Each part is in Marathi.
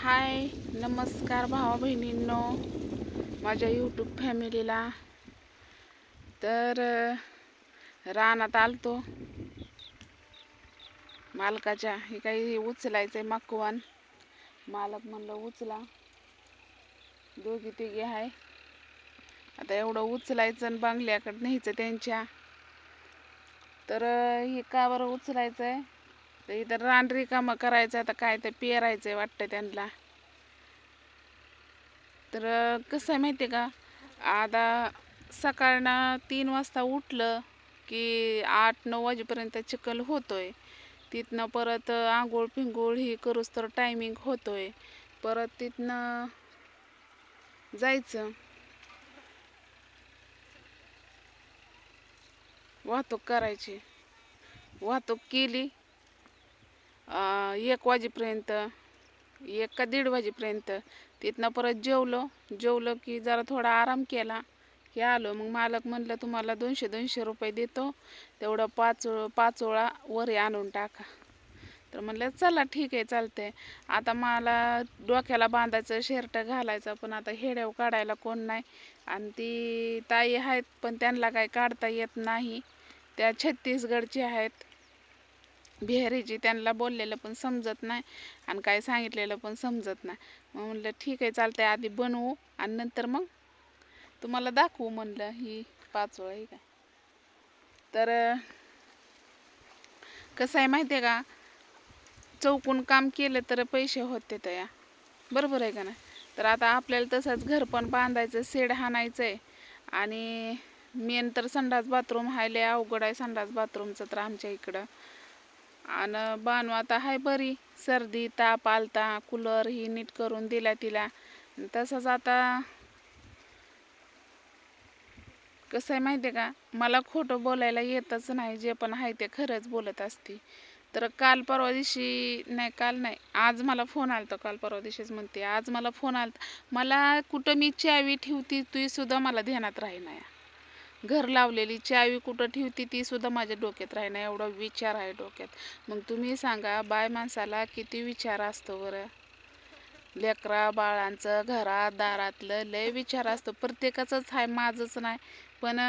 हाय, नमस्कार भावा बहिणींनो, माझ्या यूट्यूब फॅमिलीला. तर रानात आलतो मालकाच्या. हे काही उचलायचंय मकवान. मालक म्हणलं उचला, दोघी तिघी आहे. आता एवढं उचलायचं आणि बांगल्याकडे न्यायचं त्यांच्या. तर हे का बरं उचलायचंय, तर इथं रान रिकामं करायचं. आता काय ते पेरायचंय वाटतं त्यांना. तर कसं आहे माहिती आहे का, आता सकाळनं 3 वाजता उठलं की 8-9 वाजेपर्यंत चिखल होतोय. तिथनं परत आंघोळ पिंघोळ ही करूस तर टायमिंग होतोय. परत तिथनं जायचं, वाहतूक करायची. वाहतूक केली 1 वाजेपर्यंत, 1 का 1:30 वाजेपर्यंत. तिथनं परत जेवलं की जरा थोडा आराम केला की आलो. मग मालक म्हणलं तुम्हाला 200-200 रुपये देतो, तेवढं 5 वेळा वरी आणून टाका. तर म्हणलं चला ठीक आहे, चालतंय. आता मला डोक्याला बांधायचं, शर्ट घालायचं, पण आता हेड्याव काढायला कोण नाही. आणि ती ताई आहेत पण त्यांना काय काढता येत नाही. त्या छत्तीसगडची आहेत, बिहारीची. त्यांना बोललेलं पण समजत नाही आणि काय सांगितलेलं पण समजत नाही. मग म्हणलं ठीक आहे, चालतंय, आधी बनवू आणि नंतर मग तुम्हाला दाखवू म्हणलं ही 5 वेळा ही काय. तर कसं आहे माहिती आहे का, चौकून काम केलं तर पैसे होते तया, बरोबर आहे का नाही. तर आता आपल्याला तसंच घर पण बांधायचं, शेड हाणायचं आहे. आणि मेन तर संडास बाथरूम हाय, लय अवघड आहे संडास बाथरूमचं तर आमच्या इकडं. आणि बानू आता हाय बरी, सर्दी ताप आलता, कूलर ही नीट करून दिला तिला. तसंच आता कसं आहे माहिती आहे का, मला खोटं बोलायला येतच नाही. जे पण आहे ते खरंच बोलत असते. तर काल परवा दिवशी नाही, काल नाही, आज मला फोन आलता. काल परवा दिवशीच म्हणते, आज मला फोन आलता. मला कुठं मी चावी ठेवती ती सुद्धा मला ध्यानात राहीना. घर लावलेली चावी कुठं ठेवती ती सुद्धा माझ्या डोक्यात राहीना. एवढा विचार आहे डोक्यात. मग तुम्ही सांगा, बाय माणसाला किती विचार असतो बरं. लेकरा बाळांचं, घरात दारातलं लय विचार असतो. प्रत्येकाचंच आहे, माझंच नाही. पण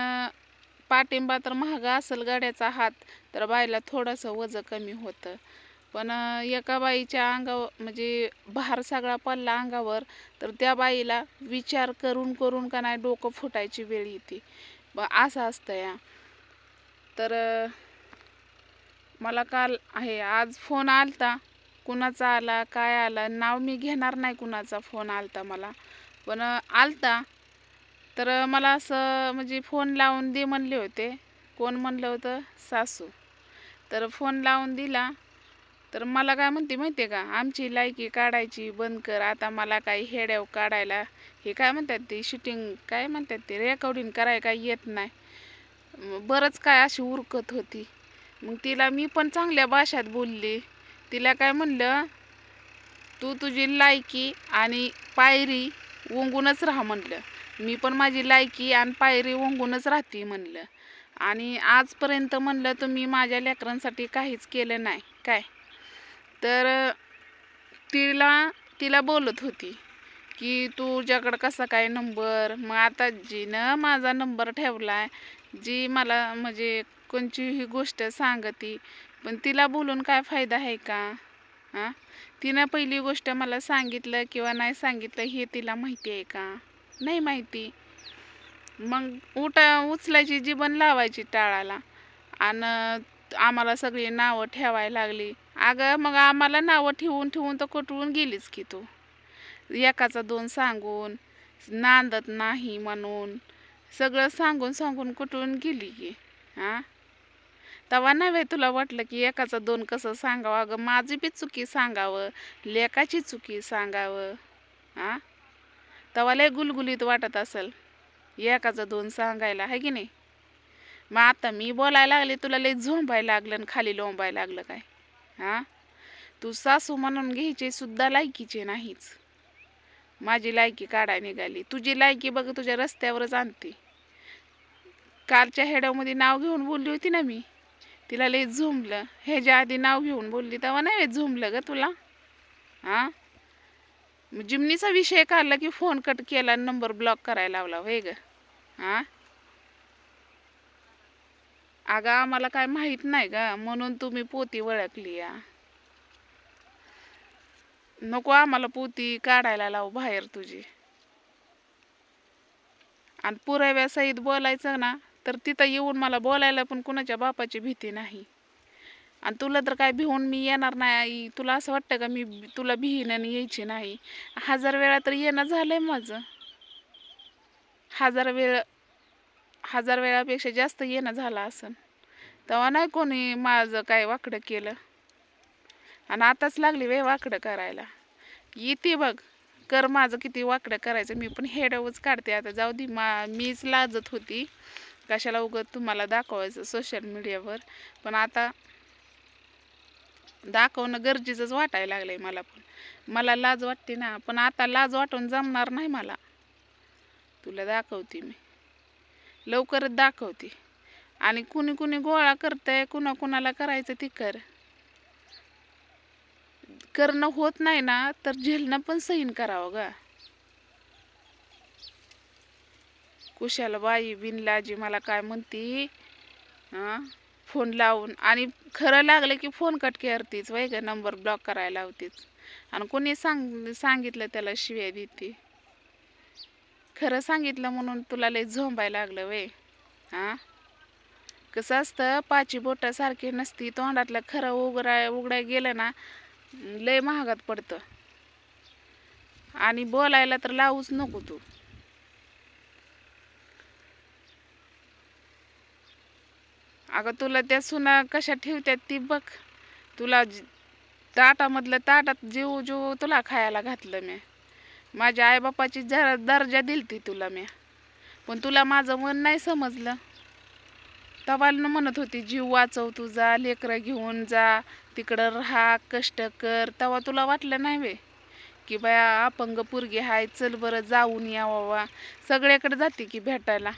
पाठिंबा तर महागा असेल गाड्याचा हात, तर बाईला थोडंसं वजन कमी होतं. पण एका बाईच्या अंगावर म्हणजे भार सगळा पडला अंगावर, तर त्या बाईला विचार करून करून का नाही डोकं फुटायची वेळ येते. असं असतं या. तर मला काल आहे, आज फोन आलता. कुणाचा आला काय आला नाव मी घेणार नाही, कुणाचा फोन आलता मला, पण आलता. तर मला असं म्हणजे फोन लावून दे म्हणले होते. कोण म्हणलं होतं? सासू. तर फोन लावून दिला. तर मला काय म्हणते माहिती आहे का, आमची लायकी काढायची बंद कर. आता मला काही हेड्याव काढायला हे काय म्हणतात ते शूटिंग काय म्हणतात ते रेकॉर्डिंग करायला काही येत नाही. बरंच काय अशी उरकत होती. मग तिला मी पण चांगल्या भाषेत बोलली. तिला काय म्हणलं, तू तुझी लायकी आणि पायरी ओंगूनच राहा म्हणलं. मी पण माझी लायकी आणि पायरी ओंगूनच राहते म्हणलं. आणि आजपर्यंत म्हणलं तुम्ही माझ्या लेकरांसाठी काहीच केलं नाही काय. तर तिला बोलत होती की तुझ्याकडं कसा काय नंबर. मग आता जिनं माझा नंबर ठेवलाय, जी मला म्हणजे कोणतीही गोष्ट सांगती, पण तिला बोलून काय फायदा आहे का. हां, तिनं पहिली गोष्ट मला सांगितलं किंवा नाही सांगितलं हे तिला माहिती आहे का, नाही माहिती. मग उचलायची जीवन लावायची टाळाला. आणि आम्हाला सगळी नावं ठेवायला लागली. अगं मग आम्हाला नावं ठेवून ठेवून तर कुठवून गेलीच की तू. एकाचा 2 सांगून, नांदत नाही म्हणून सगळं सांगून सांगून कुठवून गेली की. हां, तेव्हा नव्हे तुला वाटलं की एकाचा 2 कसं सांगावं. अगं माझी बी चुकी सांगावं, लेकाची चुकी सांगावं. हां, तेव्हा लय गुलगुलीत वाटत असेल एकाचा 2 सांगायला, आहे की नाही. मग आता मी बोलायला लागले तुला लय झोंबायला लागलं आणि खाली लोंबायला लागलं काय. हां, तू सासू म्हणून घ्यायची सुद्धा लायकीचे नाहीच. माझी लायकी काढायला निघाली. तुझी लायकी बघ तुझ्या रस्त्यावरच आणते. कालच्या हेड्यामध्ये नाव घेऊन बोलली होती ना मी, तिला लय झोंबलं. ह्याच्या आधी नाव घेऊन बोलली तेव्हा नाही झोंबलं ग तुला. हां, जिमनीचा विषय काढला की फोन कट केला, नंबर ब्लॉक करायला लावला होय ग. हा, अगं आम्हाला काय माहित नाही का, म्हणून तुम्ही पोती ओळखली या. नको आम्हाला पोती काढायला लावू बाहेर तुझी. आणि पुराव्यासहित बोलायचं ना तर तिथं येऊन मला बोलायला पण कुणाच्या बापाची भीती नाही. आणि तुला तर काय भिवून मी येणार नाही. तुला असं वाटतं का मी तुला भिहीन आणि यायची नाही? 1000 वेळा तर येणं झालंय माझं. 1000 वेळ, 1000 वेळापेक्षा जास्त येणं झालं असन. तेव्हा नाही कोणी माझं काय वाकडं केलं. आणि आताच लागली वे वाकडं करायला. येते बघ, कर माझं किती वाकडं करायचं. मी पण हेडवच काढते आता. जाऊ दे, मीच लाजत होती कशाला उगत तुम्हाला दाखवायचं सोशल मीडियावर. पण आता दाखवणं गरजेचंच वाटायला लागलंय मला. पण मला लाज वाटते ना, पण आता लाज वाटून जमणार नाही मला. तुला दाखवते मी, लवकरच दाखवते. आणि कुणी कुणी गोळा करतंय, कुणाला करायचं ती कर. करणं होत नाही ना तर झेलणं पण सहन करावं ग. कुशाला बाई बिनलाजी मला काय म्हणती, हां, फोन लावून. आणि खरं लागलं की फोन कट करतीच वय ग, नंबर ब्लॉक करायला लावतीच. आणि कोणी सांगितलं त्याला शिव्या देते. खरं सांगितलं म्हणून तुला लय झोंबायला लागलं वय. हां, कसं असतं, पाची बोटं सारखी नसती. तोंडातलं खरं उघडाय गेलं ना लय महागात पडतं. आणि बोलायला तर लावूच नको तू. अगं तुला त्या सुना कशा ठेवत्यात ती बघ. तुला ताटामधलं ताटात जीव जीव तुला खायला घातलं मी. माझ्या आईबापाची जरा दर्जा दिलती तुला मी. पण तुला माझं मन नाही समजलं. तवाला म्हणत होती जीव वाचव तुझा, लेकरं घेऊन जा, तिकडं राहा, कष्ट कर. तेव्हा तुला वाटलं नाही वे की बाया अपंग पोरगी हाय, चल बरं जाऊन यावा. सगळ्याकडे जाते की भेटायला.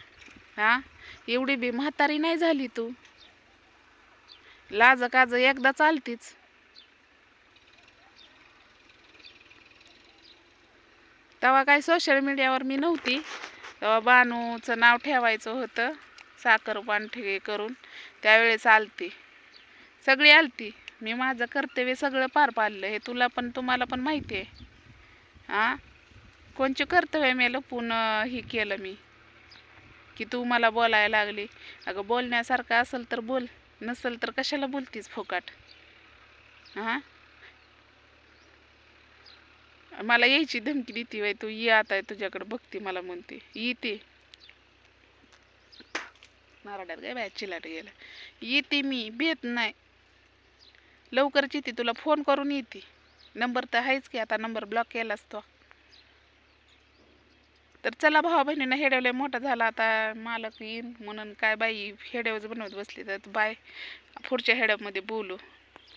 हां, एवढी बी म्हातारी नाही झाली तू. लाज काज एकदा चालतीच. तेव्हा काय सोशल मीडियावर मी नव्हती. तेव्हा बानूचं नाव ठेवायचं होतं साखरपान करून. त्यावेळेस आलती, सगळी आलती. मी माझं कर्तव्य सगळं पार पाडलं, हे तुम्हाला पण माहिती आहे. हां, कोणचे कर्तव्य मी लपून हे केलं मी की तू मला बोलायला लागली. अगं बोलण्यासारखं असेल तर बोल, नसेल तर कशाला बोलतीस फुकाट. हां, मला यायची धमकी देते वय तू. ये आता तुझ्याकडे बघते मला म्हणते. येते नारड्यात काय बाय चिलाट गेला. येते मी, भेट नाही. लवकरच येते, तुला फोन करून येते. नंबर तर आहेच की, आता नंबर ब्लॉक केलास तो. तर चला भावा बहिणीनं, हेडवलंय मोठा झाला आता. मालक येईन म्हणून काय बाई हेडवच बनवत बसली. तर बाय, पुढच्या हेडवमध्ये बोलू.